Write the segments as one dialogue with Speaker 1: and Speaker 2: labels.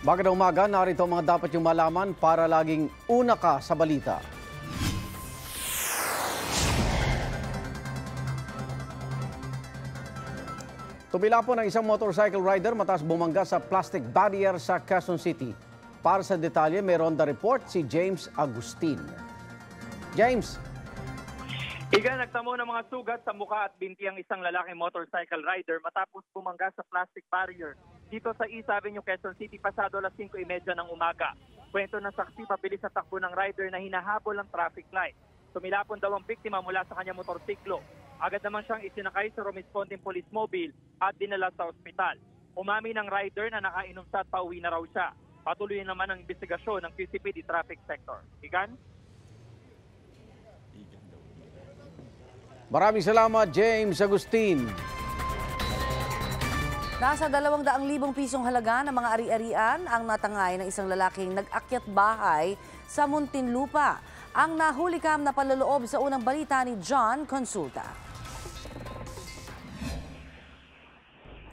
Speaker 1: Magandang umaga, narito ang mga dapat yung malaman para laging una ka sa balita. Tumila po ng isang motorcycle rider matapos bumangga sa plastic barrier sa Quezon City. Para sa detalye, meron the report si James Agustin. James.
Speaker 2: Iga, nagtamo ng mga sugat sa mukha at binti ang isang lalaking motorcycle rider matapos bumangga sa plastic barrier dito sa East Avenue, Quezon City, pasado alas 5:30 ng umaga. Kwento ng saksi, pabilis sa takbo ng rider na hinahabol ang traffic light. Tumilapon daw ang biktima mula sa kanyang motorsiklo. Agad naman siyang isinakay sa responding police mobile at dinala sa ospital. Umami ng rider na nakainom siya at pauwi na raw siya. Patuloy naman ang investigasyon ng QCPD Traffic Sector. Igan?
Speaker 1: Maraming salamat, James Agustin.
Speaker 3: Nasa 200,000 pisong halaga ng mga ari-arian ang natangay ng isang lalaking nag-akyat bahay sa Muntinlupa. Ang nahulikam na panloloob sa unang balita ni John Consulta.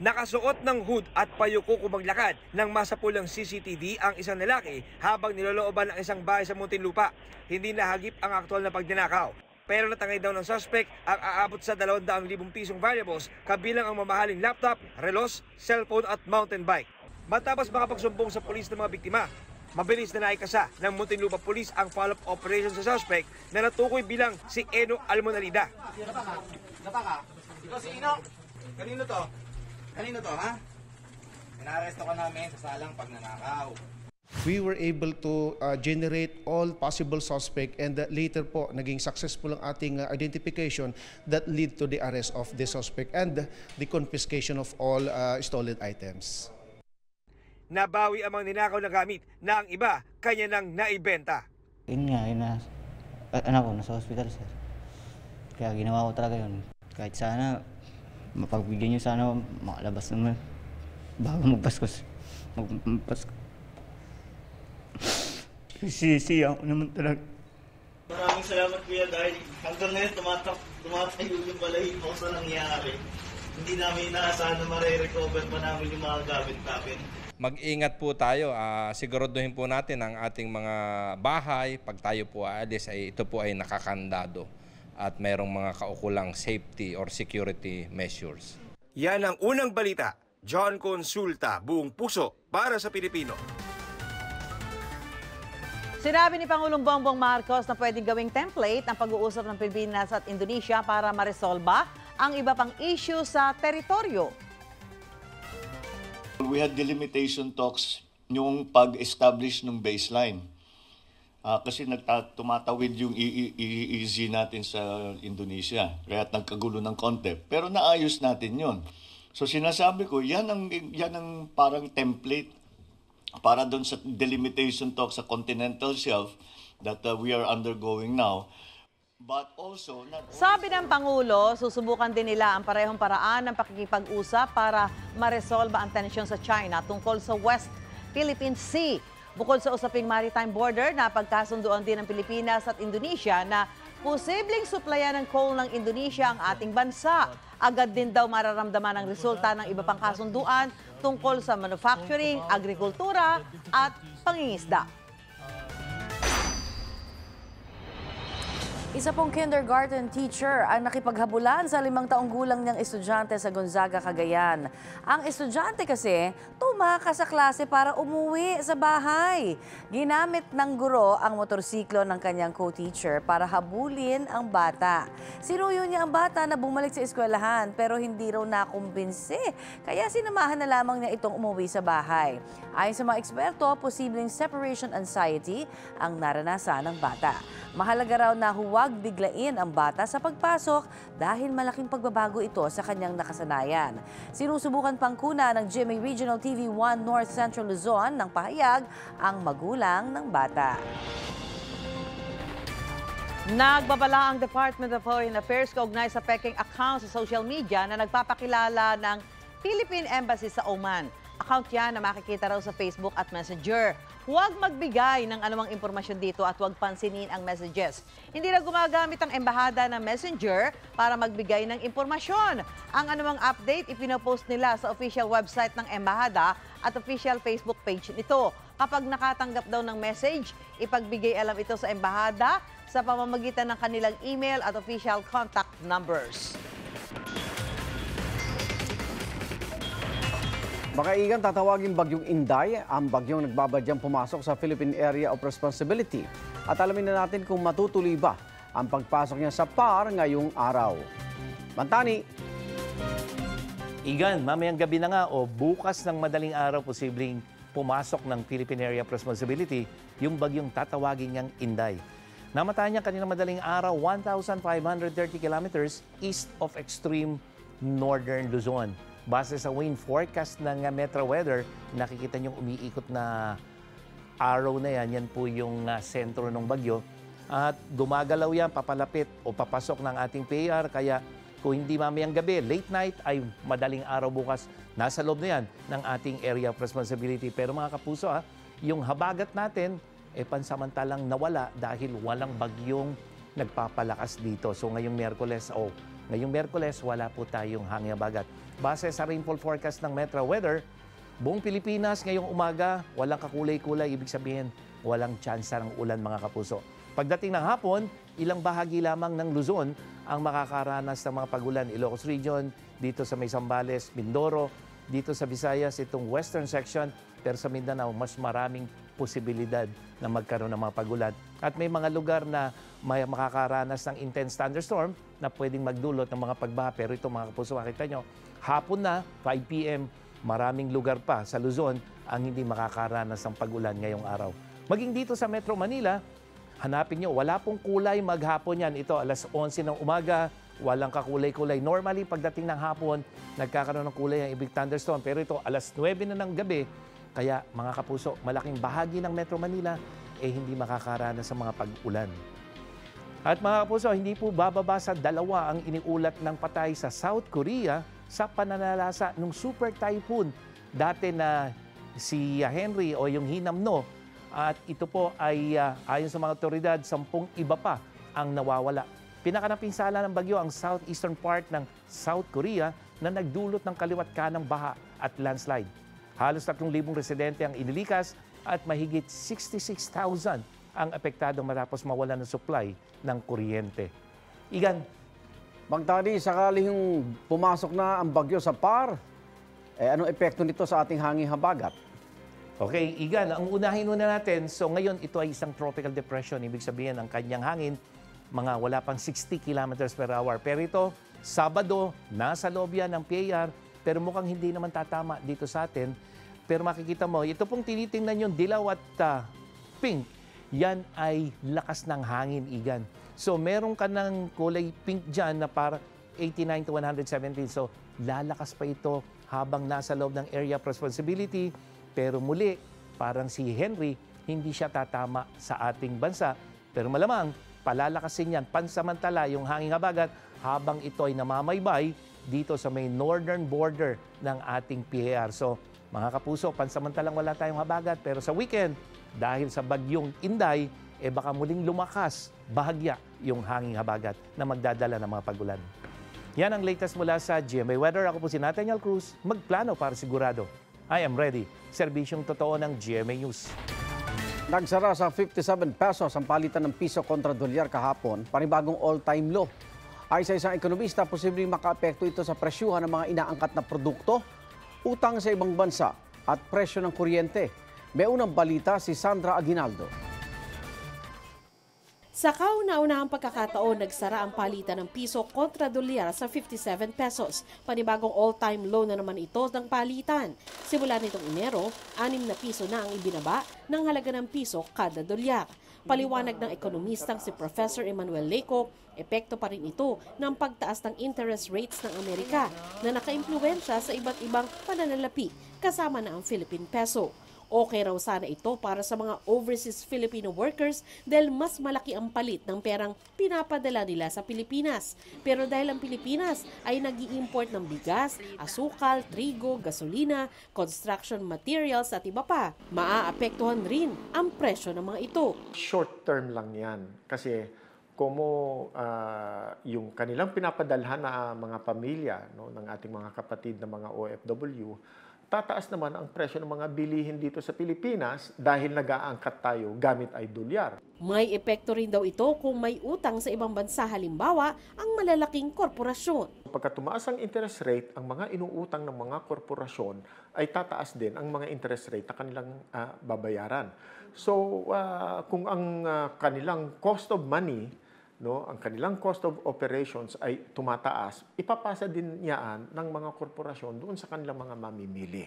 Speaker 4: Nakasuot ng hood at payuko kumaglakad ng masapulang CCTV ang isang lalaki habang nilolooban ng isang bahay sa Muntinlupa. Hindi nahagip ang aktual na pagdinakaw. Pero natangay daw ng suspect ang aabot sa 200,000 pisong valuables kabilang ang mamahaling laptop, relos, cellphone at mountain bike. Matapos makapagsumbong sa pulis ng mga biktima, mabilis na naikasa ng Muntinlupa Police ang follow-up operation sa suspect na natukoy bilang si Eno Almonalida.
Speaker 5: Napaka? Ikaw si Eno? Kanino to? Kanino to, ha? Inaresto ka namin sa salang pagnanakaw.
Speaker 6: We were able to generate all possible suspect and later po naging successful ang ating identification that lead to the arrest of the suspect and the confiscation of all stolen items.
Speaker 4: Nabawi ang mga ninakaw na gamit na ang iba kanya nang naibenta.
Speaker 7: Yun nga, anak ko nasa hospital, sir. Kaya ginawa ko talaga yun. Kahit sana, mapagbigyan nyo sana makalabas naman bago magpasko. Sisiya ako naman talaga.
Speaker 8: Maraming salamat kuya dahil hanggang ngayon tumatayo yung balahibo sa nangyari. Hindi namin inaasahan na mare-recover pa namin yung mga gamit namin.
Speaker 9: Mag-ingat po tayo, siguraduhin po natin ang ating mga bahay. Pag tayo po aalis, ito po ay nakakandado at mayroong mga kaukulang safety or security measures.
Speaker 4: Yan ang unang balita. John Consulta, buong puso para sa Pilipino.
Speaker 10: Sinabi ni Pangulong Bongbong Marcos na pwedeng gawing template ang pag-uusap ng Pilipinas at Indonesia para maresolba ang iba pang issue sa teritoryo.
Speaker 11: We had delimitation talks yung pag-establish ng baseline. Kasi tumatawid yung EEZ natin sa Indonesia. Kaya nagkagulo ng konti. Pero naayos natin yon. So sinasabi ko, yan ang parang template para doon sa delimitation talk sa continental shelf that we are undergoing now. But also,
Speaker 10: sabi ng Pangulo, susubukan din nila ang parehong paraan ng pakikipag-usap para maresolba ang tensyon sa China tungkol sa West Philippine Sea. Bukod sa usaping maritime border, napagkasunduan din ng Pilipinas at Indonesia na posibleng suplayan ng coal ng Indonesia ang ating bansa. Agad din daw mararamdaman ang resulta ng iba pang kasunduan tungkol sa manufacturing, agrikultura at pangingisda.
Speaker 3: Isa pong kindergarten teacher ang nakipaghabulan sa 5 taong gulang niyang estudyante sa Gonzaga, Cagayan. Ang estudyante kasi tumakas sa klase para umuwi sa bahay. Ginamit ng guro ang motorsiklo ng kanyang co-teacher para habulin ang bata. Sinuyo niya ang bata na bumalik sa eskwelahan pero hindi raw nakumbinsi. Kaya sinamahan na lamang niya itong umuwi sa bahay. Ayon sa mga eksperto, posibleng separation anxiety ang naranasan ng bata. Mahalaga raw na huwag biglain ang bata sa pagpasok dahil malaking pagbabago ito sa kanyang nakasanayan. Sinusubukan pang kuna ng GMA Regional TV1 North Central Luzon ng pahayag ang magulang ng bata.
Speaker 10: Nagbabala ang Department of Foreign Affairs kaugnay sa Peking account sa social media na nagpapakilala ng Philippine Embassy sa Oman. Account yan na makikita raw sa Facebook at Messenger. Huwag magbigay ng anumang impormasyon dito at huwag pansinin ang messages. Hindi na gumagamit ang embahada ng messenger para magbigay ng impormasyon. Ang anumang update ipinopost nila sa official website ng embahada at official Facebook page nito. Kapag nakatanggap daw ng message, ipagbigay alam ito sa embahada sa pamamagitan ng kanilang email at official contact numbers.
Speaker 1: Makaigan, tatawagin bagyong Inday ang bagyong nagbabadyang pumasok sa Philippine Area of Responsibility. At alamin na natin kung matutuloy ba ang pagpasok niya sa PAR ngayong araw. Mantani.
Speaker 12: Igan, mamayang gabi na nga o bukas ng madaling araw posibleng pumasok ng Philippine Area of Responsibility yung bagyong tatawagin niyang Inday. Namataan niya kanina madaling araw 1,530 kilometers east of extreme northern Luzon. Base sa wind forecast ng Metro Weather, nakikita niyong umiikot na arrow na yan. Yan po yung sentro ng bagyo. At gumagalaw yan, papalapit o papasok ng ating PAR. Kaya kung hindi mamayang gabi, late night ay madaling araw bukas, nasa loob na yan ng ating area of responsibility. Pero mga kapuso, yung habagat natin, pansamantalang nawala dahil walang bagyong nagpapalakas dito. So ngayong Miyerkules, wala po tayong hangin habagat. Base sa rainfall forecast ng Metro Weather, buong Pilipinas ngayong umaga, walang kakulay-kulay. Ibig sabihin, walang tsansa ng ulan mga kapuso. Pagdating ng hapon, ilang bahagi lamang ng Luzon ang makakaranas ng mga pagulan. Ilocos Region, dito sa May Zambales, Mindoro, dito sa Visayas, itong western section. Pero sa Mindanao, mas maraming posibilidad na magkaroon ng mga pagulan. At may mga lugar na may makakaranas ng intense thunderstorm na pwedeng magdulot ng mga pagbaha. Pero ito mga kapuso, makita nyo, hapon na, 5 p.m., maraming lugar pa sa Luzon ang hindi makakaranas ng pagulan ngayong araw. Maging dito sa Metro Manila, hanapin nyo, wala pong kulay maghapon yan. Ito, alas 11 ng umaga, walang kakulay-kulay. Normally, pagdating ng hapon, nagkakaroon ng kulay ang ibig thunderstorm. Pero ito, alas 9 na ng gabi, kaya mga kapuso, malaking bahagi ng Metro Manila hindi makakaranas sa mga pag-ulan. At mga kapuso, hindi po bababa sa 2 ang iniulat ng patay sa South Korea sa pananalasa ng super typhoon. Dati na si Henry o yung Hinamno. At ito po ay ayon sa mga otoridad, 10 iba pa ang nawawala. Pinakanapinsala ng bagyo ang southeastern part ng South Korea na nagdulot ng kaliwat kanang baha at landslide. Halos 3,000 residente ang inilikas at mahigit 66,000 ang apektado matapos mawalan ng supply ng kuryente. Igan.
Speaker 1: Magtani, sakaling pumasok na ang bagyo sa PAR, anong epekto nito sa ating hangin habagat?
Speaker 12: Okay, Igan, ang unahin muna natin, so ngayon ito ay isang tropical depression. Ibig sabihin, ang kanyang hangin, mga wala pang 60 kilometers per hour. Pero ito, Sabado, nasa loob yan ng PAR, pero mukhang hindi naman tatama dito sa atin. Pero makikita mo, ito pong tinitingnan yung dilaw at pink, yan ay lakas ng hangin, Igan. So meron ka ng kulay pink dyan na para 89 to 117. So lalakas pa ito habang nasa loob ng area of responsibility. Pero muli, parang si Henry, hindi siya tatama sa ating bansa. Pero malamang, palalakasin yan pansamantala yung hangin habagat habang ito ay namamaybay dito sa may northern border ng ating PAR. So, mga kapuso, pansamantalang wala tayong habagat. Pero sa weekend, dahil sa bagyong Inday, baka muling lumakas, bahagya yung hangin habagat na magdadala ng mga pagulan. Yan ang latest mula sa GMA Weather. Ako po si Nathaniel Cruz, magplano para sigurado. I am ready. Serbisyong totoo ng GMA News.
Speaker 1: Nagsara sa 57 pesos ang palitan ng piso kontra dolyar kahapon, panibagong all-time low. Ay sa isang ekonomista, posibleng makaapekto ito sa presyuhan ng mga inaangkat na produkto, utang sa ibang bansa at presyo ng kuryente. May unang balita si Sandra Aguinaldo.
Speaker 13: Sa kauna-unahang pagkakataon, nagsara ang palitan ng piso kontra dolyar sa 57 pesos. Panibagong all-time low na naman ito ng palitan. Simula nitong Enero, 6 na piso na ang ibinaba ng halaga ng piso kada dolyar. Paliwanag ng ekonomistang si Professor Emmanuel Leco, epekto pa rin ito ng pagtaas ng interest rates ng Amerika na nakaimpluwensya sa iba't ibang pananalapi kasama na ang Philippine peso. Okay raw sana ito para sa mga overseas Filipino workers dahil mas malaki ang palit ng perang pinapadala nila sa Pilipinas. Pero dahil ang Pilipinas ay nag-i-import ng bigas, asukal, trigo, gasolina, construction materials at iba pa, maaapektuhan rin ang presyo ng mga ito.
Speaker 14: Short term lang yan kasi yung kanilang pinapadalhan na mga pamilya, no, ng ating mga kapatid na mga OFW, tataas naman ang presyo ng mga bilihin dito sa Pilipinas dahil nag-aangkat tayo gamit ay dolyar.
Speaker 13: May epekto rin daw ito kung may utang sa ibang bansa, halimbawa ang malalaking korporasyon.
Speaker 14: Pagka tumaas ang interest rate, ang mga inuutang ng mga korporasyon ay tataas din ang mga interest rate na kanilang babayaran. So kung ang kanilang cost of money, no, ang kanilang cost of operations ay tumataas, ipapasa din niyaan ng mga korporasyon doon sa kanilang mga mamimili.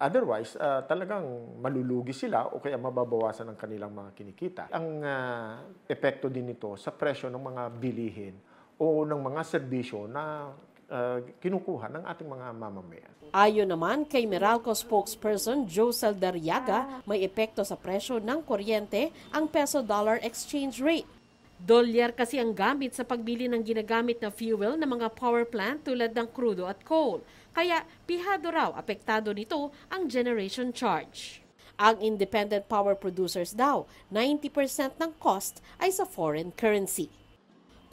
Speaker 14: Otherwise, talagang malulugi sila o kaya mababawasan ang kanilang mga kinikita. Ang epekto din nito sa presyo ng mga bilihin o ng mga serbisyo na kinukuha ng ating mga mamamayan.
Speaker 13: Ayon naman kay Meralco spokesperson Josel Darriaga, may epekto sa presyo ng kuryente ang peso-dollar exchange rate. Dolyar kasi ang gamit sa pagbili ng ginagamit na fuel ng mga power plant tulad ng crudo at coal. Kaya pihado raw apektado nito ang generation charge. Ang independent power producers daw, 90% ng cost ay sa foreign currency.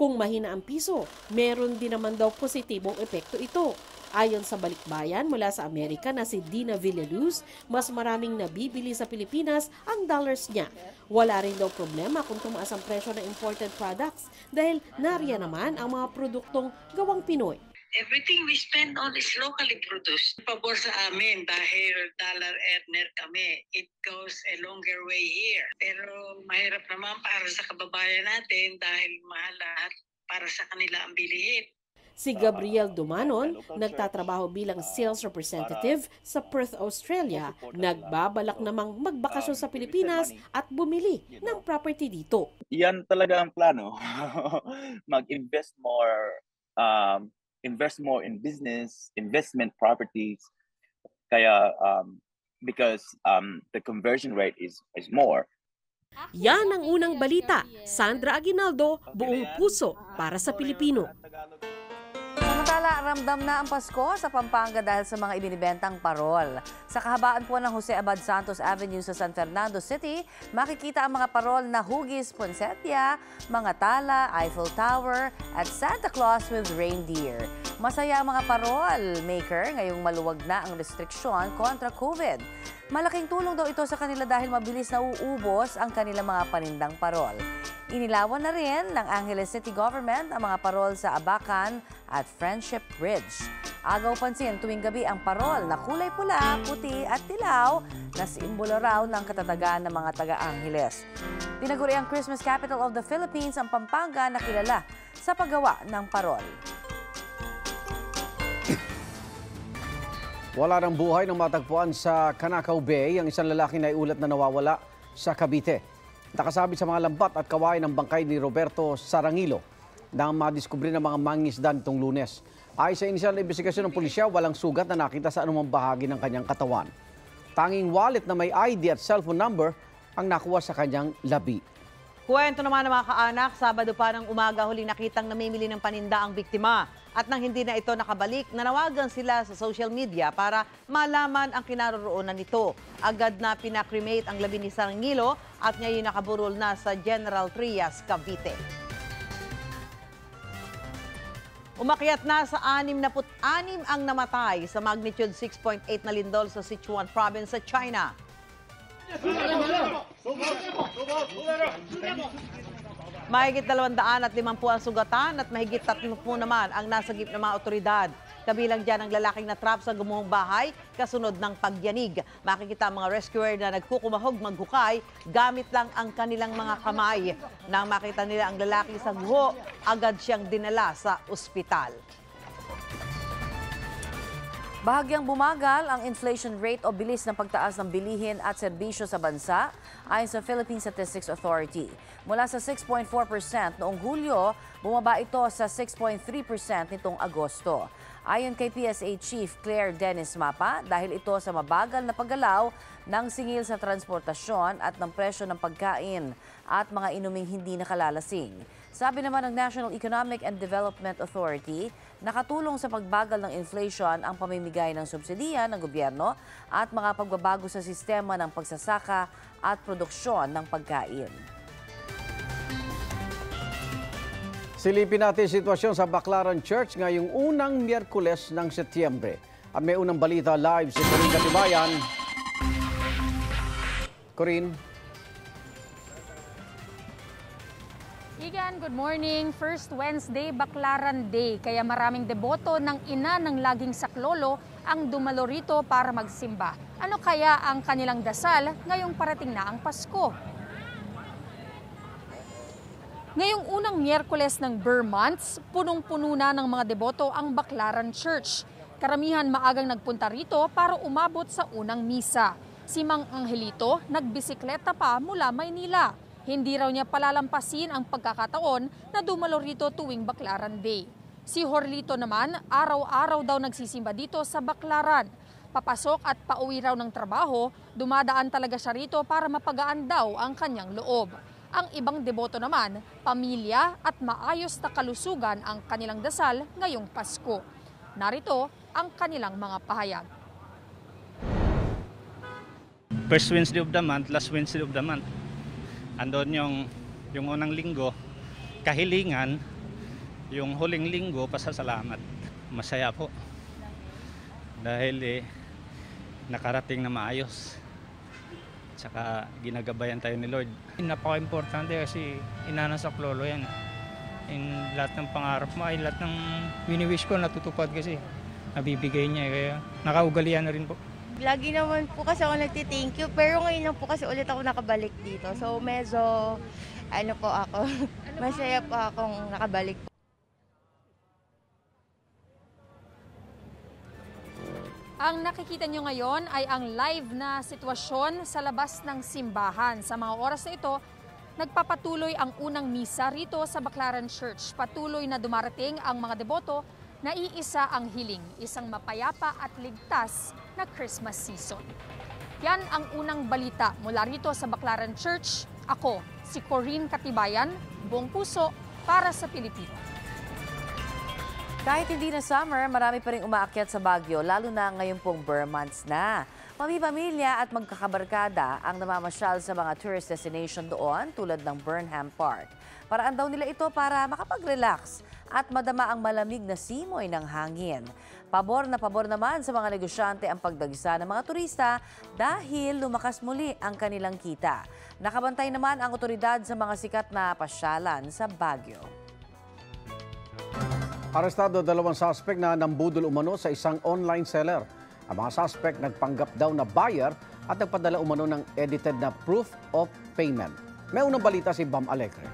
Speaker 13: Kung mahina ang piso, meron din naman daw positibong epekto ito. Ayon sa balikbayan mula sa Amerika na si Dina Villaluz, mas maraming nabibili sa Pilipinas ang dollars niya. Wala rin daw problema kung tumaas ang presyo ng imported products dahil nariyan naman ang mga produktong gawang Pinoy.
Speaker 15: Everything we spend on is locally produced. Pabor sa amin dahil dollar earner kami. It goes a longer way here. Pero mahirap naman para sa kababayan natin dahil mahal lahat para sa kanila ang bilihin.
Speaker 13: Si Gabriel Dumanon, nagtatrabaho bilang sales representative sa Perth, Australia, nagbabalak namang magbakasyon sa Pilipinas at bumili ng property dito.
Speaker 16: Yan talaga ang plano. Mag-invest more in business, investment properties. Kaya because the conversion rate is more.
Speaker 13: Yan ang unang balita. Sandra Aguinaldo, buong puso para sa Pilipino.
Speaker 3: Samantala, ramdam na ang Pasko sa Pampanga dahil sa mga ibinibentang parol. Sa kahabaan po ng Jose Abad Santos Avenue sa San Fernando City, makikita ang mga parol na hugis, poinsettia, mga tala, Eiffel Tower, at Santa Claus with reindeer. Masaya ang mga parol maker ngayong maluwag na ang restriksyon kontra COVID. Malaking tulong daw ito sa kanila dahil mabilis na uubos ang kanilang mga panindang parol. Inilawan na rin ng Angeles City Government ang mga parol sa Abacan at Friendship Bridge. Agaw pansin tuwing gabi ang parol na kulay pula, puti at dilaw na simbolo raw ng katatagan ng mga taga-Angeles. Pinaguri ang Christmas capital of the Philippines ang Pampanga na kilala sa paggawa ng parol.
Speaker 1: Wala ng buhay nang matagpuan sa Canacao Bay ang isang lalaki na iulat na nawawala sa Cavite. Nakasabit sa mga lambat at kawain ng bangkay ni Roberto Sarangilo na madiskubre ng mga mangingisda nitong Lunes. Ayon sa inisyal na investigasyon ng pulisya, walang sugat na nakita sa anumang bahagi ng kanyang katawan. Tanging wallet na may ID at cellphone number ang nakuha sa kanyang labi.
Speaker 10: Kwento naman ng mga kaanak, Sabado pa ng umaga huling nakitang namimili ng paninda ang biktima. At nang hindi na ito nakabalik, nanawagan sila sa social media para malaman ang kinaroroonan nito. Agad na pinakremate ang labi ni Sarangilo at ngayon nakaburol na sa General Trias, Cavite. Umakyat na sa 66 ang namatay sa magnitude 6.8 na lindol sa Sichuan Province sa China. Mahigit 250 ang sugatan at mahigit 30 naman ang nasagip ng mga otoridad. Kabilang dyan ang lalaking natrap sa gumuhong bahay kasunod ng pagyanig. Makikita ang mga rescuer na nagkukumahog maghukay gamit lang ang kanilang mga kamay. Nang makita nila ang lalaki sa guho, agad siyang dinala sa ospital.
Speaker 3: Bahagyang bumagal ang inflation rate o bilis ng pagtaas ng bilihin at serbisyo sa bansa ayon sa Philippine Statistics Authority. Mula sa 6.4% noong Hulyo, bumaba ito sa 6.3% nitong Agosto. Ayon kay PSA Chief Claire Dennis Mapa, dahil ito sa mabagal na paggalaw ng singil sa transportasyon at ng presyo ng pagkain at mga inuming hindi nakalalasing. Sabi naman ng National Economic and Development Authority, nakatulong sa pagbagal ng inflation ang pamimigay ng subsidiya ng gobyerno at mga pagbabago sa sistema ng pagsasaka at produksyon ng pagkain.
Speaker 1: Silipin natin sitwasyon sa Baclaran Church ngayong unang Miyerkules ng Setyembre. At may unang balita live si Corinne Katibayan. Corinne.
Speaker 17: Igan, good morning. First Wednesday, Baclaran Day. Kaya maraming deboto ng ina ng laging saklolo ang dumalo rito para magsimba. Ano kaya ang kanilang dasal ngayong parating na ang Pasko? Ngayong unang Miyerkules ng Burr Months, punong-puno na ng mga deboto ang Baclaran Church. Karamihan maagang nagpunta rito para umabot sa unang misa. Si Mang Angelito nagbisikleta pa mula Maynila. Hindi raw niya palalampasin ang pagkakataon na dumalo rito tuwing Baclaran Day. Si Horlito naman, araw-araw daw nagsisimba dito sa Baclaran. Papasok at pauwi raw ng trabaho, dumadaan talaga siya rito para mapagaan daw ang kanyang loob. Ang ibang deboto naman, pamilya at maayos na kalusugan ang kanilang dasal ngayong Pasko. Narito ang kanilang mga pahayag.
Speaker 18: First Wednesday of the month, last Wednesday of the month. Andon yung unang linggo, kahilingan, yung huling linggo, pasasalamat. Masaya po. Dahil nakarating na maayos. Tsaka ginagabayan tayo ni Lord.
Speaker 19: Napaka-importante kasi inanasak lolo yan. In lahat ng pangarap mo ay lahat ng wini-wish ko natutupad kasi nabibigay niya. Kaya nakaugalian na rin po.
Speaker 20: Lagi naman po kasi ako nagti-thank you, pero ngayon lang po kasi ulit ako nakabalik dito. So medyo, masaya po akong nakabalik po.
Speaker 17: Ang nakikita nyo ngayon ay ang live na sitwasyon sa labas ng simbahan. Sa mga oras na ito, nagpapatuloy ang unang misa rito sa Baclaran Church. Patuloy na dumarating ang mga deboto na iisa ang hiling, isang mapayapa at ligtas na Christmas season. Yan ang unang balita mula rito sa Baclaran Church. Ako, si Corinne Katibayan, buong puso para sa Pilipinas.
Speaker 3: Kahit hindi na summer, marami pa rin umaakyat sa Baguio, lalo na ngayon pong Burr months na. Pamilya at magkakabarkada ang namamasyal sa mga tourist destination doon tulad ng Burnham Park. Paraan daw nila ito para makapag-relax at madama ang malamig na simoy ng hangin. Pabor na pabor naman sa mga negosyante ang pagdagsa ng mga turista dahil lumakas muli ang kanilang kita. Nakabantay naman ang otoridad sa mga sikat na pasyalan sa Baguio.
Speaker 1: Arestado 2 suspect na nambudol umano sa isang online seller. Ang mga suspect nagpanggap daw na buyer at nagpadala umano ng edited na proof of payment. May unang balita si Bam Alegre.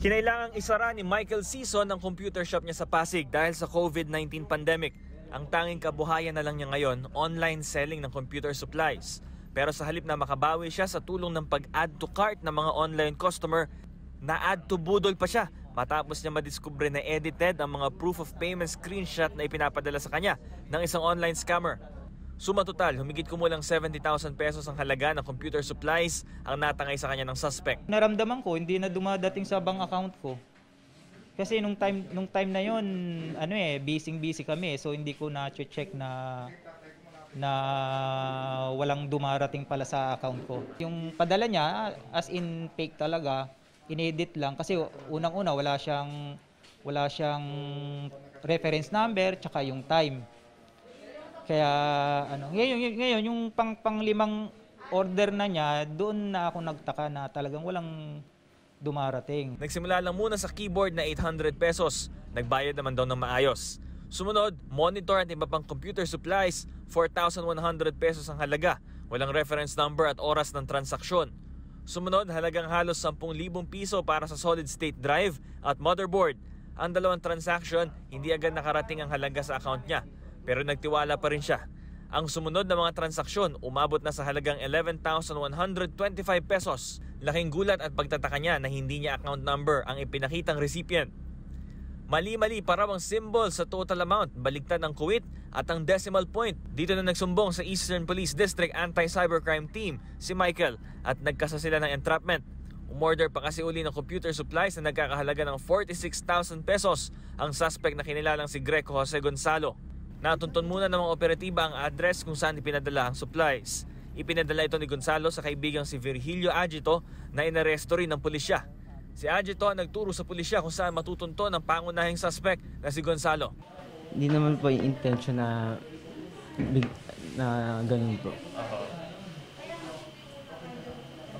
Speaker 21: Kinailangang isara ni Michael Sison ang computer shop niya sa Pasig dahil sa COVID-19 pandemic. Ang tanging kabuhayan na lang niya ngayon, online selling ng computer supplies. Pero sa halip na makabawi siya sa tulong ng pag-add to cart ng mga online customer, na-add to budol pa siya matapos niya madiskubre na edited ang mga proof of payment screenshot na ipinapadala sa kanya ng isang online scammer. Suma total, humigit kumulang 70,000 pesos ang halaga ng computer supplies ang natangay sa kanya ng suspect.
Speaker 19: Naramdaman ko hindi na dumadating sa bank account ko. Kasi nung time na yon, busy kami, so hindi ko na-check na walang dumarating pala sa account ko. Yung padala niya, as in fake talaga, inedit lang kasi unang-una wala siyang reference number tsaka yung time. Kaya ngayon yung panglimang order na niya, doon na ako nagtaka na talagang walang dumarating.
Speaker 21: Nagsimula lang muna sa keyboard na 800 pesos. Nagbayad naman daw ng maayos. Sumunod, monitor at iba pang computer supplies, 4,100 pesos ang halaga. Walang reference number at oras ng transaksyon. Sumunod, halagang halos 10,000 piso para sa solid state drive at motherboard. Ang dalawang transaction, hindi agad nakarating ang halaga sa account niya. Pero nagtiwala pa rin siya. Ang sumunod na mga transaksyon umabot na sa halagang 11,125 pesos. Laking gulat at pagtataka niya na hindi niya account number ang ipinakitang recipient. Mali-mali pa raw ang symbol sa total amount, baligtad ang kuwit at ang decimal point. Dito na nagsumbong sa Eastern Police District Anti-Cybercrime Team si Michael at nagkasa sila ng entrapment. Umorder pa kasi uli ng computer supplies na nagkakahalaga ng 46,000 pesos ang suspect na kinilalang si Greco Jose Gonzalo. Natuntun muna ng mga operatiba ang address kung saan ipinadala ang supplies. Ipinadala ito ni Gonzalo sa kaibigang si Virgilio Agito na inaresto rin ng pulisya. Si Agito nagturo sa pulisya kung saan matutunto ng pangunahing suspect na si Gonzalo.
Speaker 2: Hindi naman po yung intention na ganun po.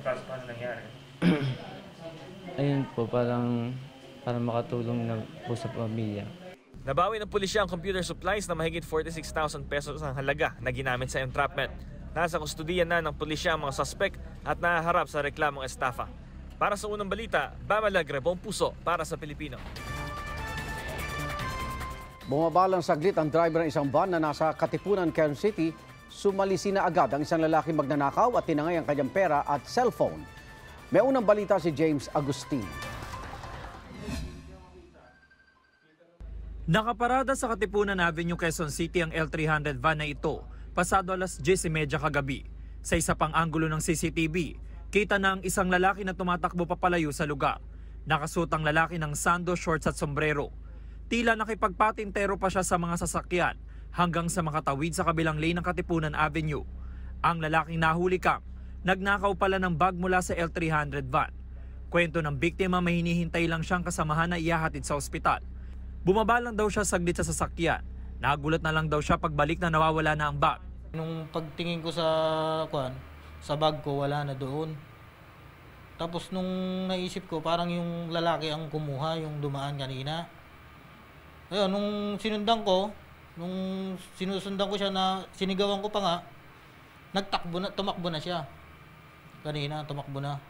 Speaker 21: Paano nangyari?
Speaker 2: Ayun po, parang makatulong na po sa pamilya.
Speaker 21: Nabawi ng pulisya ang computer supplies na mahigit 46,000 pesos ang halaga na ginamit sa entrapment. Nasa kustudiya na ng pulisya ang mga suspect at nahaharap sa reklamong estafa. Para sa unang balita, Bam Alegre, Buong Puso para sa Pilipino.
Speaker 1: Bumabalang saglit ang driver ng isang van na nasa Katipunan, Quezon City. Sumalisi na agad ang isang lalaki magnanakaw at tinangay ang kanyang pera at cellphone. May unang balita si James Agustin.
Speaker 22: Nakaparada sa Katipunan Avenue, Quezon City ang L300 van na ito pasado alas 10:30 kagabi. Sa isa pang anggulo ng CCTV, kita na ang isang lalaki na tumatakbo papalayo sa lugar. Nakasuot ang lalaki ng sando, shorts at sombrero. Tila nakipagpatintero pa siya sa mga sasakyan hanggang sa makatawid sa kabilang lane ng Katipunan Avenue. Ang lalaking nahuli kang nagnakaw pala ng bag mula sa L300 van. Kwento ng biktima, may hinihintay lang siyang kasamahan na ihahatid sa ospital. Bumaba lang daw siya saglit sa sasakyan. Nagulat na lang daw siya pagbalik na nawawala na ang bag.
Speaker 23: Nung pagtingin ko sa bag ko, wala na doon. Tapos nung naisip ko, parang yung lalaki ang kumuha, yung dumaan kanina. Ayun, nung sinusundan ko siya na sinigawan ko pa nga, tumakbo na siya. Kanina, tumakbo na.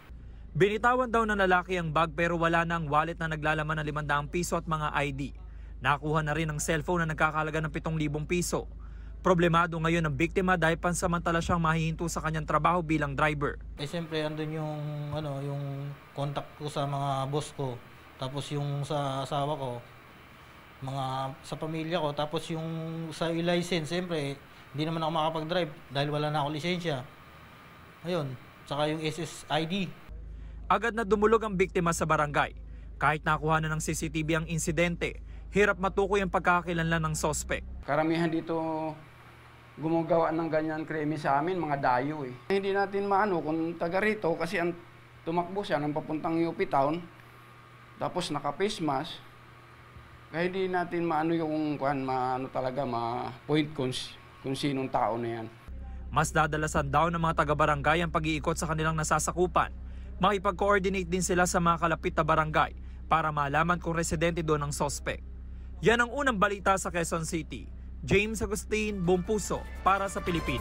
Speaker 22: Binitawan daw ng lalaki ang bag pero wala na ang wallet na naglalaman ng 500 piso at mga ID. Nakuha na rin ang cellphone na nagkakahalaga ng 7,000 piso. Problemado ngayon ang biktima dahil pansamantala siyang mahihinto sa kanyang trabaho bilang driver.
Speaker 23: Siyempre andun yung contact ko sa mga boss ko, tapos yung sa asawa ko, sa pamilya ko, tapos yung sa license, siyempre hindi naman ako makapag-drive dahil wala na ako lisensya. Ayun, saka yung SSID.
Speaker 22: Agad na dumulog ang biktima sa barangay. Kahit nakuha na ng CCTV ang insidente, hirap matukoy ang pagkakakilanlan ng sospek.
Speaker 24: Karamihan dito gumagawa ng ganyan krimi sa amin, mga dayo eh. Hindi natin maano kung taga rito kasi ang tumakbo siya ng papuntang UP Town, tapos naka-face mask. Kaya hindi natin maano yung talaga ma-point kung sinong tao na yan.
Speaker 22: Mas dadalasan daw ng mga taga-barangay ang pag-iikot sa kanilang nasasakupan. Makipag-coordinate din sila sa mga kalapit na barangay para malaman kung residente doon ang sospek. Yan ang unang balita sa Quezon City. James Agustin, Buong Puso para sa Pilipino.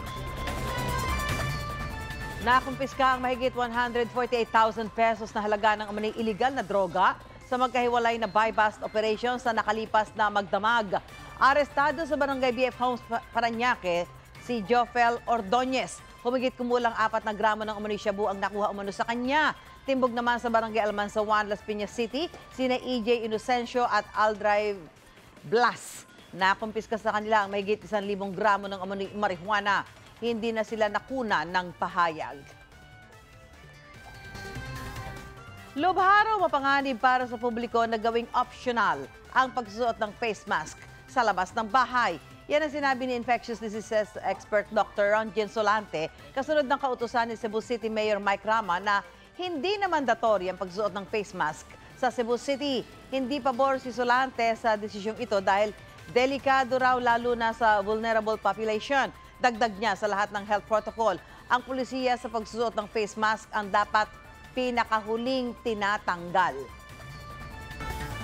Speaker 10: Nakumpiska ang mahigit 148,000 pesos na halaga ng umano'y iligal na droga sa magkahiwalay na buy-bust operations na nakalipas na magdamag. Arestado sa Barangay BF Homes, Parañaque, si Jofel Ordonez. Humigit kumulang 4 na gramo ng umano'y shabu ang nakuha umano sa kanya. Timbog naman sa Barangay Almansa 1, Las Piñas City, sina EJ Inocencio at Aldrive Blas. Nakumpiska sa kanila ang mahigit 1,000 gramo ng umano'y marijuana. Hindi na sila nakuna ng pahayag. Lubharaw mapanganib para sa publiko na gawing optional ang pagsusuot ng face mask sa labas ng bahay. Yan ang sinabi ni infectious diseases expert Dr. Ron Gensolante kasunod ng kautusan ni Cebu City Mayor Mike Rama na hindi na mandatory ang pagsuot ng face mask sa Cebu City. Hindi pabor si Solante sa desisyong ito dahil delikado raw lalo na sa vulnerable population. Dagdag niya sa lahat ng health protocol, ang pulisiya sa pagsusuot ng face mask ang dapat pinakahuling tinatanggal.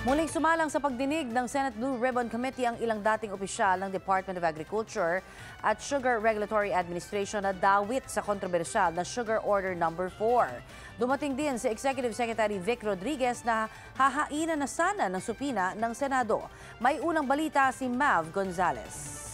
Speaker 3: Muling sumalang sa pagdinig ng Senate Blue Ribbon Committee ang ilang dating opisyal ng Department of Agriculture at Sugar Regulatory Administration na dawit sa kontrobersyal na Sugar Order No. 4. Dumating din si Executive Secretary Vic Rodriguez na hahainan na sana ng supina ng Senado. May unang balita si Mav Gonzalez.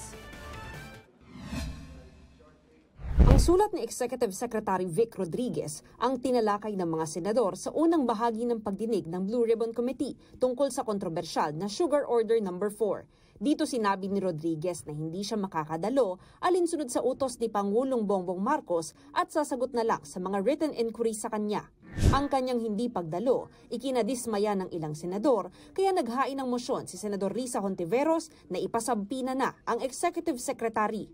Speaker 5: Sulat ni Executive Secretary Vic Rodriguez ang tinalakay ng mga senador sa unang bahagi ng pagdinig ng Blue Ribbon Committee tungkol sa kontrobersyal na Sugar Order No. 4. Dito sinabi ni Rodriguez na hindi siya makakadalo alinsunod sa utos ni Pangulong Bongbong Marcos at sasagot na lang sa mga written inquiry sa kanya. Ang kanyang hindi pagdalo, ikinadismaya ng ilang senador kaya naghain ng mosyon si Senador Risa Hontiveros na ipasampina na ang Executive Secretary.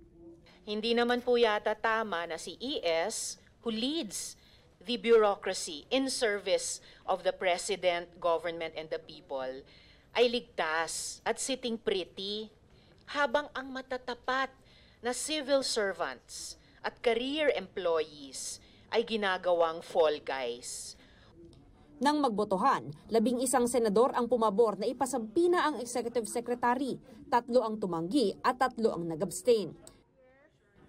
Speaker 6: Hindi naman po yata tama na si ES, who leads the bureaucracy in service of the President, government, and the people, ay ligtas at sitting pretty, habang ang matatapat na civil servants at career employees ay ginagawang fall guys.
Speaker 5: Nang magbotohan, 11 senador ang pumabor na ipasampina ang Executive Secretary, 3 ang tumanggi at 3 ang nag-abstain.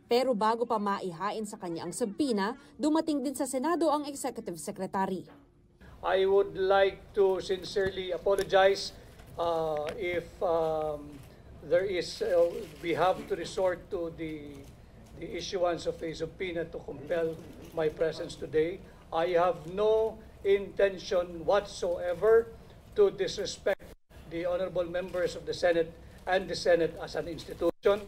Speaker 5: Pero bago pa maihain sa kanya ang sampina, dumating din sa Senado ang Executive Secretary.
Speaker 7: I would like to sincerely apologize if there is, we have to resort to the issuance of a subpoena to compel my presence today. I have no intention whatsoever to disrespect the honorable members of the Senate and the Senate as an institution.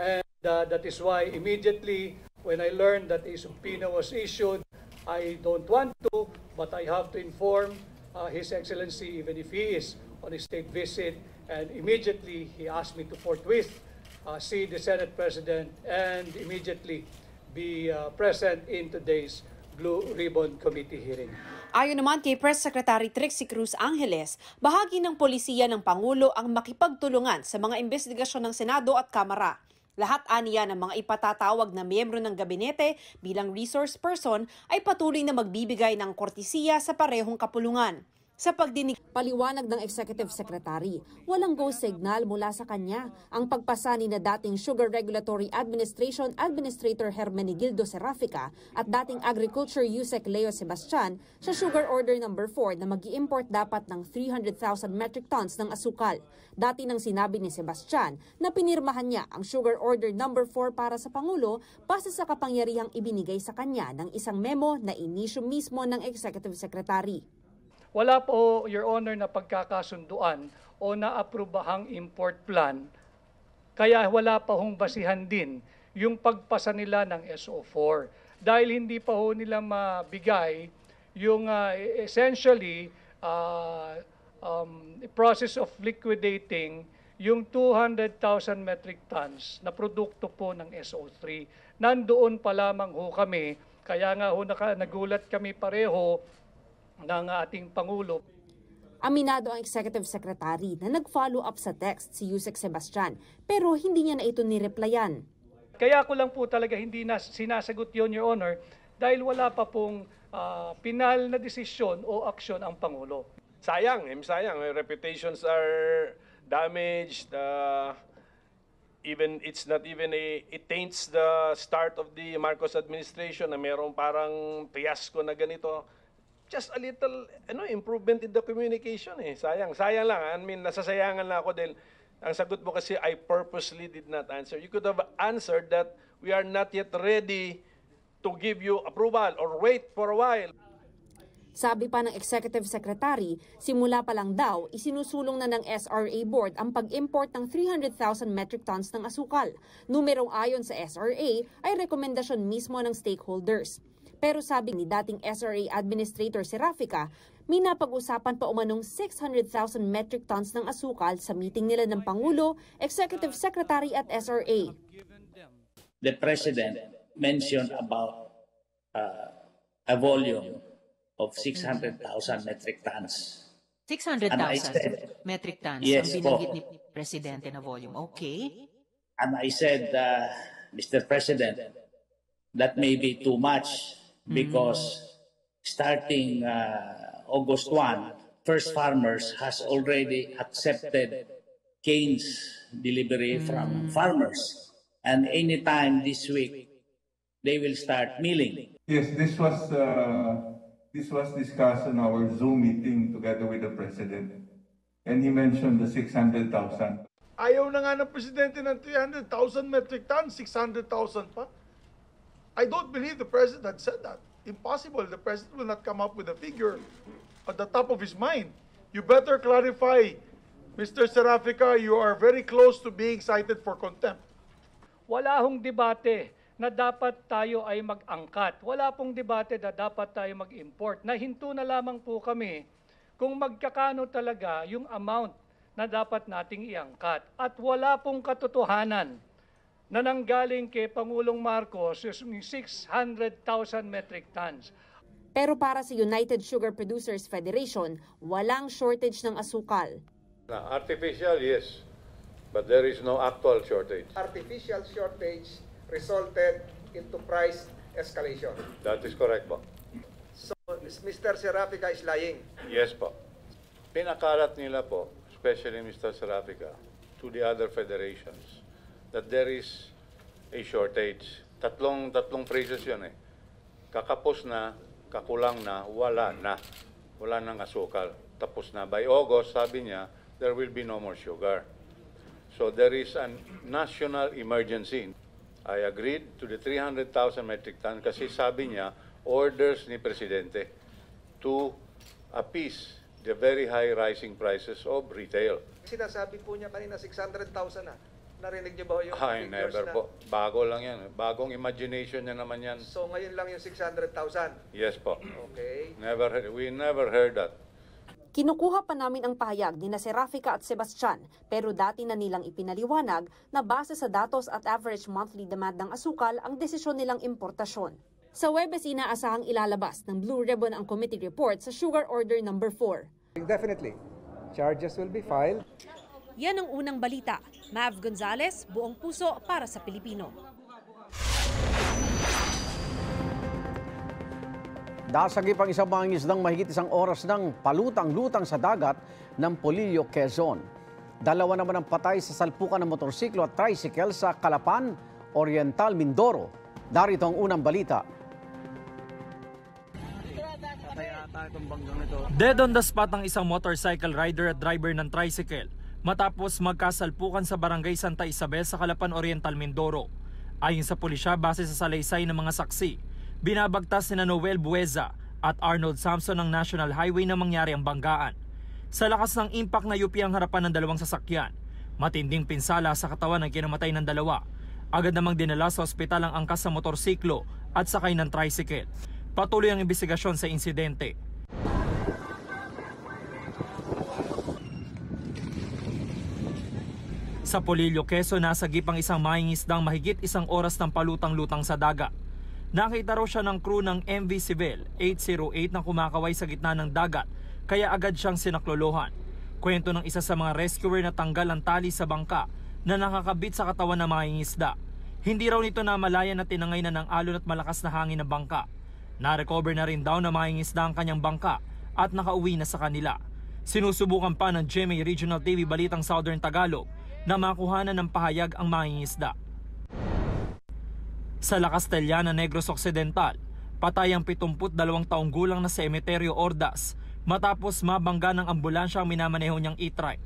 Speaker 7: And that is why immediately when I learned that a subpoena was issued, I don't want to, but I have to inform His Excellency, even if he is on a state visit, and immediately he asked me to forthwith see the Senate President and immediately be present in today's Blue Ribbon Committee hearing.
Speaker 5: Ayon naman kay Press Secretary Trixie Cruz Angeles, bahagi ng polisiya ng Pangulo ang makipagtulungan sa mga investigasyon ng Senado at Kamara. Lahat aniya ng mga ipatatawag na miyembro ng gabinete bilang resource person ay patuloy na magbibigay ng kortesiya sa parehong kapulungan. Sa pagdinig, paliwanag ng Executive Secretary, walang go signal mula sa kanya ang pagpasa ni na dating Sugar Regulatory Administration Administrator Hermenegildo Serafica at dating Agriculture USEC Leo Sebastian sa Sugar Order No. 4 na mag-i-import dapat ng 300,000 metric tons ng asukal. Dati nang sinabi ni Sebastian na pinirmahan niya ang Sugar Order No. 4 para sa Pangulo base sa kapangyarihang ibinigay sa kanya ng isang memo na inisyu mismo ng Executive Secretary.
Speaker 7: Wala po, Your Honor, na pagkakasunduan o naaprobahang import plan, kaya wala pa hong basihan din yung pagpasa nila ng SO4. Dahil hindi pa ho nila mabigay yung essentially process of liquidating yung 200,000 metric tons na produkto po ng SO3. Nandoon pa lamang ho kami, kaya nga ho nagulat kami pareho ng ating Pangulo.
Speaker 5: Aminado ang Executive Secretary na nag-follow up sa text si Yusek Sebastian pero hindi niya na ito nireplyan.
Speaker 7: Kaya ko lang po talaga hindi na sinasagot yon, Your Honor, dahil wala pa pong pinal na desisyon o aksyon ang Pangulo.
Speaker 8: Sayang. Reputations are damaged. It's not even it taints the start of the Marcos administration na merong parang fiasco na ganito. Just a little improvement in the communication Sayang lang. I mean, nasasayangan lang ako dahil ang sagot mo kasi I purposely did not answer. You could have answered that we are not yet ready to give you approval or wait for a while.
Speaker 5: Sabi pa ng Executive Secretary, simula pa lang daw isinusulong na ng SRA Board ang pag-import ng 300,000 metric tons ng asukal. Numerong ayon sa SRA ay rekomendasyon mismo ng stakeholders. Pero sabi ni dating SRA Administrator Serafica, may napag-usapan pa umanong 600,000 metric tons ng asukal sa meeting nila ng Pangulo, Executive Secretary at SRA.
Speaker 25: The President mentioned about a volume of 600,000 metric tons.
Speaker 6: 600,000 metric tons
Speaker 25: yes,
Speaker 6: ang binanggit ni Presidente na volume. Okay.
Speaker 25: And I said, Mr. President, that may be too much because starting August 1, First Farmers has already accepted canes delivery from farmers. And anytime this week, they will start milling.
Speaker 26: Yes, this was discussed on our Zoom meeting together with the President. And he mentioned the 600,000.
Speaker 27: Ayaw na nga ng Presidente ng 300,000 metric tons, 600,000 pa.
Speaker 4: I don't believe the president had said that. Impossible. The president will not come up with a figure at the top of his mind. You better clarify, Mr. Serafica, you are very close to being cited for contempt.
Speaker 9: Wala hong debate na dapat tayo ay mag-angkat. Wala pong debate na dapat tayo mag-import. Nahinto na lamang po kami kung magkakano talaga yung amount na dapat nating iangkat. At wala pong katotohanan na nanggaling kay Pangulong Marcos yung 600,000 metric tons.
Speaker 5: Pero para sa United Sugar Producers Federation, walang shortage ng asukal.
Speaker 11: Artificial, yes, but there is no actual shortage.
Speaker 12: Artificial shortage resulted into price escalation.
Speaker 11: That is correct po.
Speaker 12: So, Mr. Serafica is lying?
Speaker 11: Yes po. Pinakalat nila po, especially Mr. Serafica, to the other federations, that there is a shortage. Tatlong phrases yun eh. Kakapos na, kakulang na, wala na. Wala nang asukal. Tapos na. By August, sabi niya, there will be no more sugar. So there is a national emergency. I agreed to the 300,000 metric ton kasi sabi niya, orders ni Presidente to appease the very high rising prices of retail.
Speaker 12: Sinasabi po niya kanina 600,000 na. Narinig niyo ba yung
Speaker 11: Ay, never po. Bago lang yan. Bagong imagination niya naman yan.
Speaker 12: So ngayon lang yung 600,000?
Speaker 11: Yes po.
Speaker 12: Okay.
Speaker 11: We never heard that.
Speaker 5: Kinukuha pa namin ang pahayag ni Serafica at Sebastian, pero dati na nilang ipinaliwanag na base sa datos at average monthly demand ng asukal ang desisyon nilang importasyon. Sa Huwebes, inaasahang ilalabas ng Blue Ribbon ang committee report sa Sugar Order No. 4.
Speaker 14: Definitely. Charges will be filed.
Speaker 5: Yan ang unang balita. Mav Gonzalez, Buong Puso para sa Pilipino.
Speaker 1: Dasagip ang isang mangingisdang mahigit isang oras ng palutang-lutang sa dagat ng Polillo, Quezon. Dalawa naman ang patay sa salpukan ng motorsiklo at tricycle sa Calapan, Oriental, Mindoro. Darito ang unang balita.
Speaker 22: Dead on the spot ang isang motorcycle rider at driver ng tricycle matapos magkasalpukan sa barangay Santa Isabel sa Calapan, Oriental, Mindoro. Ayon sa pulisya, base sa salaysay ng mga saksi, binabagtas ni Noel Bueza at Arnold Samson ng National Highway na mangyari ang banggaan. Sa lakas ng impact na yupi ang harapan ng dalawang sasakyan. Matinding pinsala sa katawan ng kinamatay ng dalawa. Agad namang dinala sa ospital ang angkas sa motorsiklo at sakay ng tricycle. Patuloy ang investigasyon sa insidente. Sa Polillo, Quezon, nasagip ang isang mangingisdang mahigit isang oras ng palutang-lutang sa dagat. Nakita raw siya ng crew ng MV Civil 808 na kumakaway sa gitna ng dagat, kaya agad siyang sinaklolohan. Kwento ng isa sa mga rescuer na tanggal ang tali sa bangka na nakakabit sa katawan ng mangingisda. Hindi raw nito namalayan na tinangay na ng alon at malakas na hangin ng bangka. Na-recover na rin daw na mangingisda ang kanyang bangka at nakauwi na sa kanila. Sinusubukan pa ng GMA Regional TV Balitang Southern Tagalog na makuhanan ng pahayag ang mangingisda. Sa La Castellana, Negros Occidental, patay ang 72 taong gulang na si Emeterio Ordas matapos mabangga ng ambulansya ang minamaneho niyang e-trike.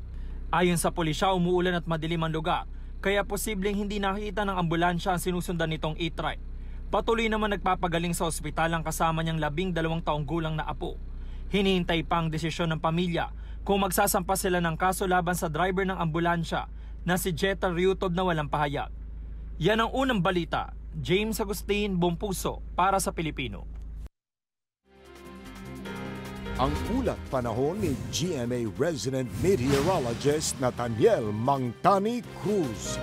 Speaker 22: Ayon sa pulisya, umuulan at madilim ang lugar, kaya posibleng hindi nakita ng ambulansya ang sinusundan nitong e-trike. Patuloy naman nagpapagaling sa ospital ang kasama niyang 12 taong gulang na apo. Hinihintay pa ang desisyon ng pamilya kung magsasampa sila ng kaso laban sa driver ng ambulansya na si Jetta Ryutob na walang pahayag. Yan ang unang balita. James Agustin, Buong Puso para sa Pilipino.
Speaker 15: Ang ulat panahon ni GMA resident meteorologist Nathaniel Mangtani Cruz.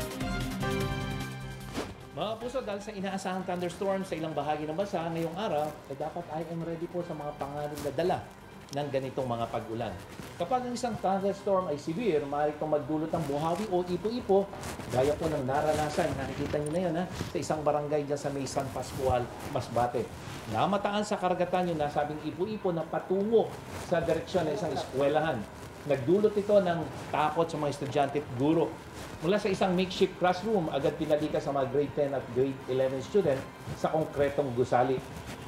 Speaker 27: Mga puso, dahil sa inaasahang thunderstorm sa ilang bahagi ng bansa ngayong araw, ay dapat I am ready po sa mga panganib na dala ng ganitong mga pag-ulan. Kapag ang isang thunderstorm ay severe, maaari itong magdulot ng buhawi o ipo-ipo, gaya po ng naranasan, nakikita nyo na yan sa isang barangay dyan sa May San Pascual, Masbate. Namataan sa karagatan yung nasabing ipo-ipo na patungo sa direksyon ng isang eskwelahan. Nagdulot ito ng takot sa mga estudyante at guro. Mula sa isang makeshift classroom, agad pinalikas sa mga grade 10 at grade 11 student sa konkretong gusali.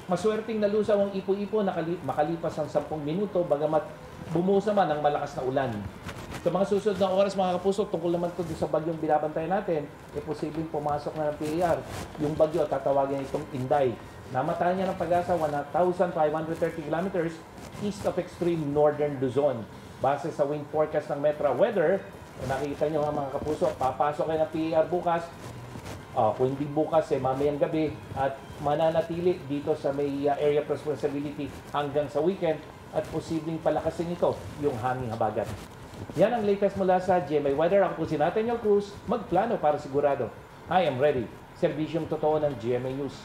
Speaker 27: Maswerteng nalusaw ang ipo-ipo na makalipas ang 10 minuto bagamat bumusa man ang malakas na ulan. Sa mga susunod na oras, mga kapuso, tungkol naman ito sa bagyong binabantayan natin, posibleng pumasok na ng PAR. Yung bagyo, tatawagin itong Inday. Namatayan niya ng Pag-asa 1,530 kilometers east of extreme northern Luzon. Base sa wind forecast ng Metra Weather, nakikita nyo mga kapuso, papasok kayo ng PAR bukas. Kung hindi bukas, mamayang gabi at mananatili dito sa may area of responsibility hanggang sa weekend at posibleng palakasin ito yung hanging habagat. Yan ang latest mula sa GMA Weather. Ako po si Nathaniel Cruz, magplano para sigurado. I am ready. Serbisyong totoo ng GMA News.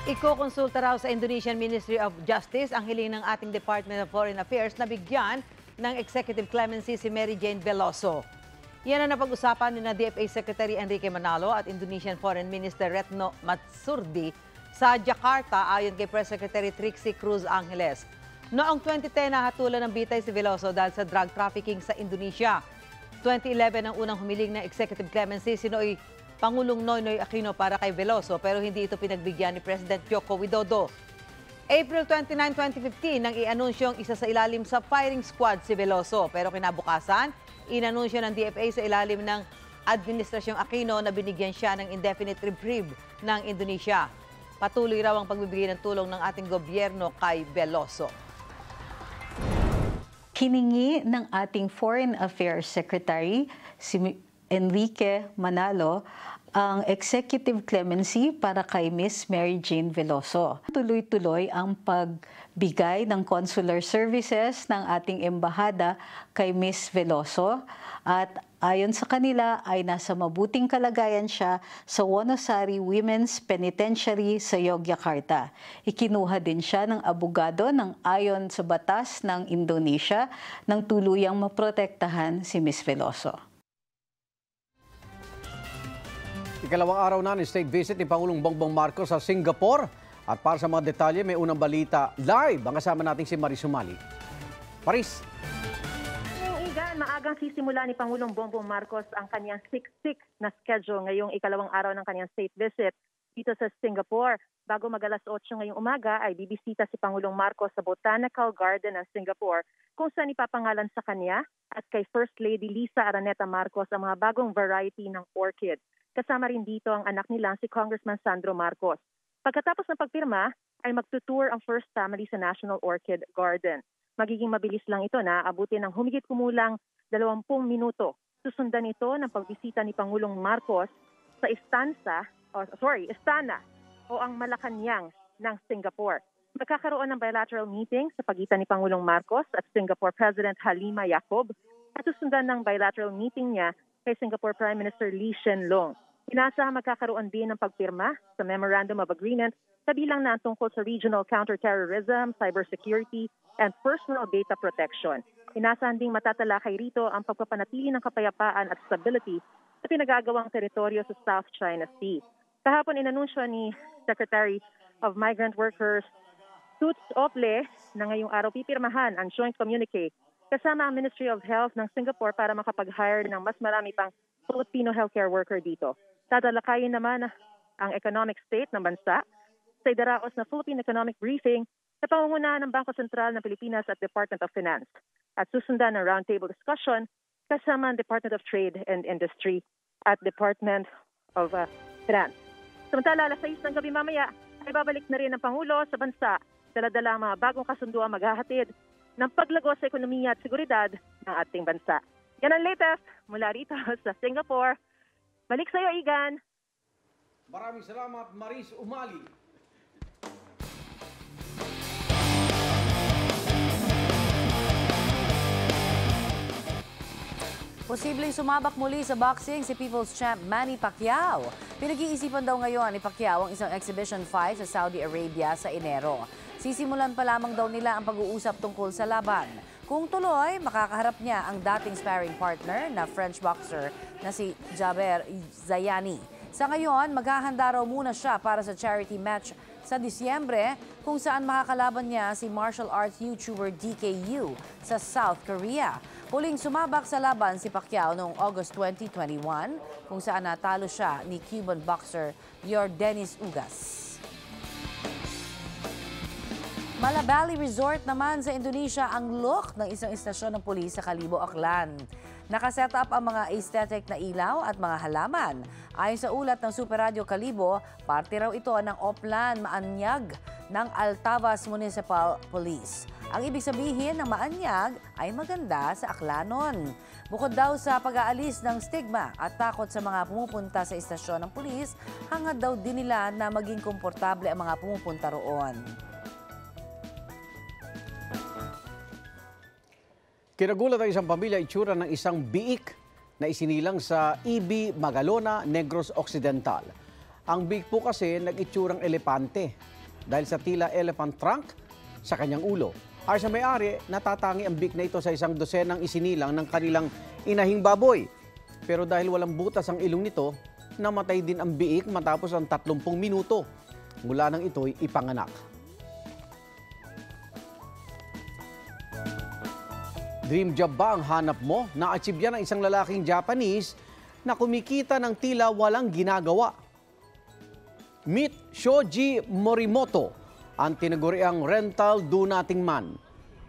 Speaker 10: Iko-konsulta raw sa Indonesian Ministry of Justice ang hiling ng ating Department of Foreign Affairs na bigyan ng executive clemency si Mary Jane Veloso. Yan ang napag-usapan ni DFA Secretary Enrique Manalo at Indonesian Foreign Minister Retno Marsudi sa Jakarta ayon kay Press Secretary Trixie Cruz Angeles. Noong 2010, nahatulan ng bitay si Veloso dahil sa drug trafficking sa Indonesia. 2011 ang unang humiling ng executive clemency si Pangulong Noynoy Aquino para kay Veloso pero hindi ito pinagbigyan ni President Joko Widodo. April 29, 2015 nang i-anunsyo ang isa sa ilalim sa firing squad si Veloso pero kinabukasan, inanunsyo ng DFA sa ilalim ng Administrasyong Aquino na binigyan siya ng indefinite reprieve ng Indonesia. Patuloy raw ang pagbibigay ng tulong ng ating gobyerno kay Veloso.
Speaker 2: Hiningi ng ating Foreign Affairs Secretary, si Enrique Manalo, ang executive clemency para kay Miss Mary Jane Veloso. Tuloy-tuloy ang pagbigay ng consular services ng ating embahada kay Miss Veloso at ayon sa kanila ay nasa mabuting kalagayan siya sa Wonosari Women's Penitentiary sa Yogyakarta. Ikinuha din siya ng abogado ng ayon sa batas ng Indonesia nang tuluyang maprotektahan si Miss Veloso.
Speaker 1: Ikalawang araw na ni state visit ni Pangulong Bongbong Marcos sa Singapore. At para sa mga detalye, may unang balita live. Ang kasama natin si Maris Umali. Maris.
Speaker 13: Maagang sisimula ni Pangulong Bongbong Marcos ang kanyang 6-6 na schedule ngayong ikalawang araw ng kanyang state visit dito sa Singapore. Bago mag-alas 8 ngayong umaga ay bibisita si Pangulong Marcos sa Botanical Garden ng Singapore kung saan ipapangalan sa kanya at kay First Lady Lisa Araneta Marcos ang mga bagong variety ng orchid. Kasama rin dito ang anak nilang si Congressman Sandro Marcos. Pagkatapos ng pagpirma ay magtutour ang First Family sa National Orchid Garden. Magiging mabilis lang ito na abutin ng humigit kumulang 20 minuto. Susundan ito ng pagbisita ni Pangulong Marcos sa Istana o ang Malacanang ng Singapore. Magkakaroon ng bilateral meeting sa pagitan ni Pangulong Marcos at Singapore President Halima Yacob at susundan ng bilateral meeting niya kay Singapore Prime Minister Lee Hsien Loong. Inaasahan magkakaroon din ng pagpirma sa Memorandum of Agreement kabilang na tungkol sa regional counterterrorism, cybersecurity, and personal data protection. Inaasahan ding matatalakay rito ang pagpapanatili ng kapayapaan at stability sa pinagagawang teritoryo sa South China Sea. Kahapon inanunsyo ni Secretary of Migrant Workers Toots Ople na ngayong araw pipirmahan ang joint communique kasama ang Ministry of Health ng Singapore para makapag-hire ng mas marami pang Filipino healthcare worker dito. Tatalakayin naman ang economic state ng bansa sa idaraos na Philippine Economic Briefing sa pangunguna ng Bangko Sentral ng Pilipinas at Department of Finance. At susundan ng roundtable discussion kasama ang Department of Trade and Industry at Department of Finance. Samantala, alas 6 ng gabi mamaya ay babalik na rin ang Pangulo sa bansa. Dala-dala ang mga bagong kasunduan maghahatid ng paglago sa ekonomiya at seguridad ng ating bansa. Yan ang latest mula rito sa Singapore. Balik sa iyo, Igan.
Speaker 1: Maraming salamat, Maris Umali.
Speaker 3: Posibleng sumabak muli sa boxing si People's Champ Manny Pacquiao. Pinag-iisipan daw ngayon ni Pacquiao ang isang exhibition fight sa Saudi Arabia sa Enero. Sisimulan pa lamang daw nila ang pag-uusap tungkol sa laban. Kung tuloy, makakaharap niya ang dating sparring partner na French boxer na si Jaber Zayani. Sa ngayon, maghahanda raw muna siya para sa charity match sa Disyembre kung saan makakalaban niya si martial arts YouTuber DKU sa South Korea. Huling sumabak sa laban si Pacquiao noong August 2021 kung saan natalo siya ni Cuban boxer Yordenis Ugas. Malabali Resort naman sa Indonesia ang look ng isang istasyon ng pulis sa Kalibo, Aklan. Nakaset up ang mga aesthetic na ilaw at mga halaman. Ayon sa ulat ng Super Radio Kalibo, parte raw ito ng Oplan Maanyag ng Altavas Municipal Police. Ang ibig sabihin ng Maanyag ay maganda sa Aklanon. Bukod daw sa pag-aalis ng stigma at takot sa mga pumupunta sa istasyon ng pulis, hangad daw din nila na maging komportable ang mga pumupunta roon.
Speaker 1: Kinagulat ang isang pamilya itsura ng isang biik na isinilang sa EB Magalona, Negros Occidental. Ang biik po kasi nag-itsurang elepante dahil sa tila elephant trunk sa kanyang ulo. Ay sa may-ari, natatangi ang biik na ito sa isang dosenang isinilang ng kanilang inahing baboy. Pero dahil walang butas ang ilong nito, namatay din ang biik matapos ang 30 minuto mula nang ito'y ipanganak. Dream job ba ang hanap mo? Na-achieve yan ng isang lalaking Japanese na kumikita ng tila walang ginagawa. Meet Shoji Morimoto, ang tinaguriang rental do-nothing man.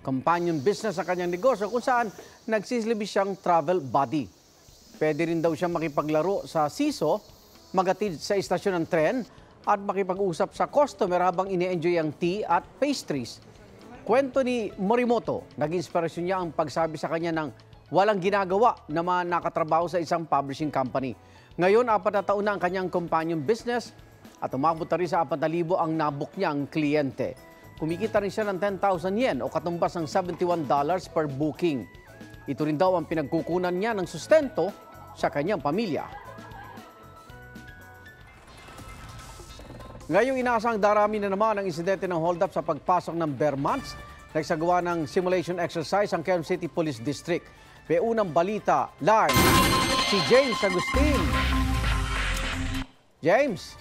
Speaker 1: Companion business sa kanyang negosyo kung saan nagsisilbi siyang travel buddy. Pwede rin daw siyang makipaglaro sa siso, magatid sa istasyon ng tren at makipag-usap sa customer habang ine-enjoy ang tea at pastries. Kwento ni Morimoto, nag-inspirasyon niya ang pagsabi sa kanya ng walang ginagawa na nakatrabaho sa isang publishing company. Ngayon, 4 na taon na ang kanyang companion business at umabot na rin sa 4,000 ang nabook niyang kliyente. Kumikita rin siya ng 10,000 yen o katumbas ng $71 per booking. Ito rin daw ang pinagkukunan niya ng sustento sa kanyang pamilya. Ngayong inaasang darami na naman ang insidente ng hold-up sa pagpasok ng Vermonts. Nagsagawa ng simulation exercise ang Quezon City Police District. May unang balita live si James Agustin. James.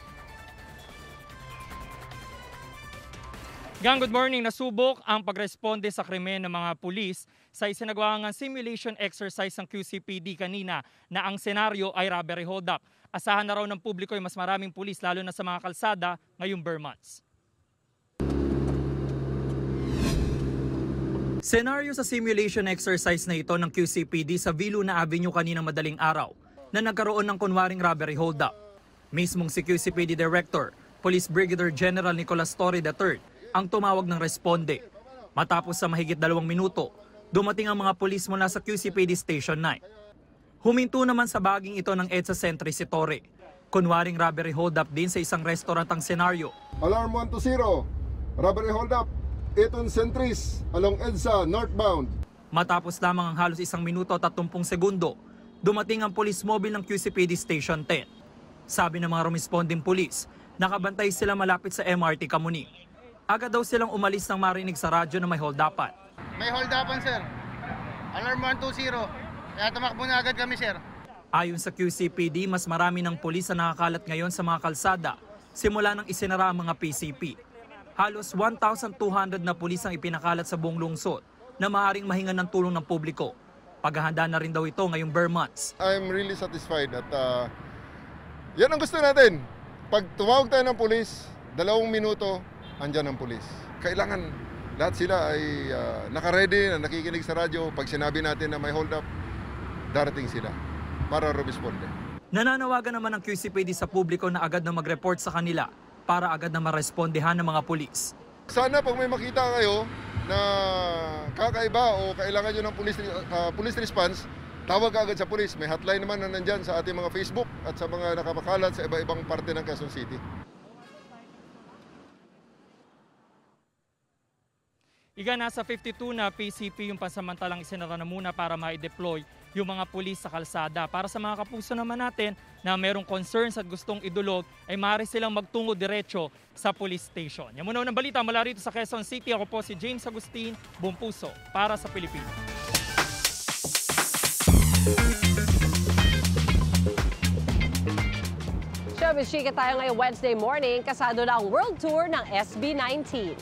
Speaker 22: Gang, good morning. Nasubok ang pagresponde sa krimen ng mga pulis sa isinagawang simulation exercise ng QCPD kanina na ang senaryo ay robbery hold-up. Asahan na raw ng publiko ay mas maraming pulis lalo na sa mga kalsada ngayong Vermonts. Senaryo sa simulation exercise na ito ng QCPD sa Viluna Avenue kaninang madaling araw na nagkaroon ng kunwaring robbery hold-up. Mismong si QCPD Director, Police Brigadier General Nicolas Torre III ang tumawag ng responde. Matapos sa mahigit 2 minuto, dumating ang mga pulis mula sa QCPD Station 9. Huminto naman sa baging ito ng EDSA Sentry si Torre. Kunwaring robbery hold-up din sa isang restaurant ang senaryo.
Speaker 16: Alarm 120, robbery hold-up, Eton Sentries along EDSA northbound.
Speaker 22: Matapos lamang ang halos 1 minuto at 30 segundo, dumating ang police mobile ng QCPD Station 10. Sabi ng mga responding police, nakabantay sila malapit sa MRT Kamuning. Agad daw silang umalis nang marinig sa radyo na may hold-upan.
Speaker 17: May hold-upan, sir. Alarm 120. Kaya tumakbo na agad kami, sir.
Speaker 22: Ayon sa QCPD, mas marami ng pulis na nakakalat ngayon sa mga kalsada simula nang isinara ang mga PCP. Halos 1,200 na pulis ang ipinakalat sa buong lungsod na maaaring mahingan ng tulong ng publiko. Paghahanda na rin daw ito ngayong Vermonts.
Speaker 16: I'm really satisfied at yan ang gusto natin. Pag tumawag tayo ng pulis, 2 minuto, andyan ang pulis. Kailangan lahat sila ay naka-ready na nakikinig sa radyo. Pag sinabi natin na may hold up, darating sila para responde.
Speaker 22: Nananawagan naman ang QCPD sa publiko na agad na mag-report sa kanila para agad na marespondehan ng mga pulis.
Speaker 16: Sana pag may makita kayo na kakaiba o kailangan nyo ng police response, tawag agad sa pulis. May hotline naman na nandyan sa ating mga Facebook at sa mga nakapakalat sa iba-ibang parte ng Quezon City.
Speaker 22: Iga nasa 52 na PCP yung pansamantalang isinara na muna para ma-deploy yung mga pulis sa kalsada. Para sa mga kapuso naman natin na merong concerns at gustong idulog, ay maaari silang magtungo diretso sa police station. Yan muna ng balita mula rito sa Quezon City. Ako po si James Agustin, buong puso para sa Pilipinas.
Speaker 18: Showbiz chika tayo ngayong Wednesday morning. Kasado na ang world tour ng SB19.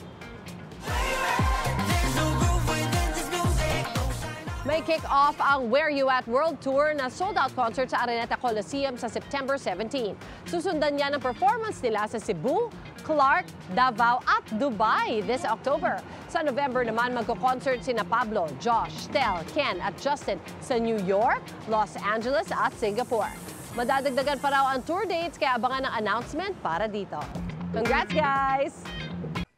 Speaker 18: May kick-off ang Where You At World Tour na sold-out concert sa Araneta Coliseum sa September 17. Susundan niya ng performance nila sa Cebu, Clark, Davao at Dubai this October. Sa November naman, magko-concert sina Pablo, Josh, Tel, Ken at Justin sa New York, Los Angeles at Singapore. Madadagdagan pa raw ang tour dates kaya abangan ang announcement para dito. Congrats, guys!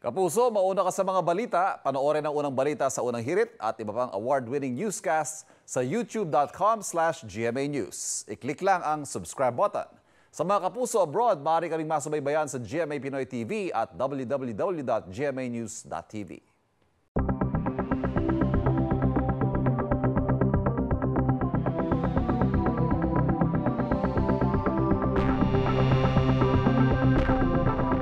Speaker 7: Kapuso, mauna ka sa mga balita. Panoorin ang unang balita sa Unang Hirit at iba pang award-winning newscasts sa youtube.com/GMA News. I-click lang ang subscribe button. Sa mga kapuso abroad, maaari kaming masubaybayan sa GMA Pinoy TV at www.gmanews.tv.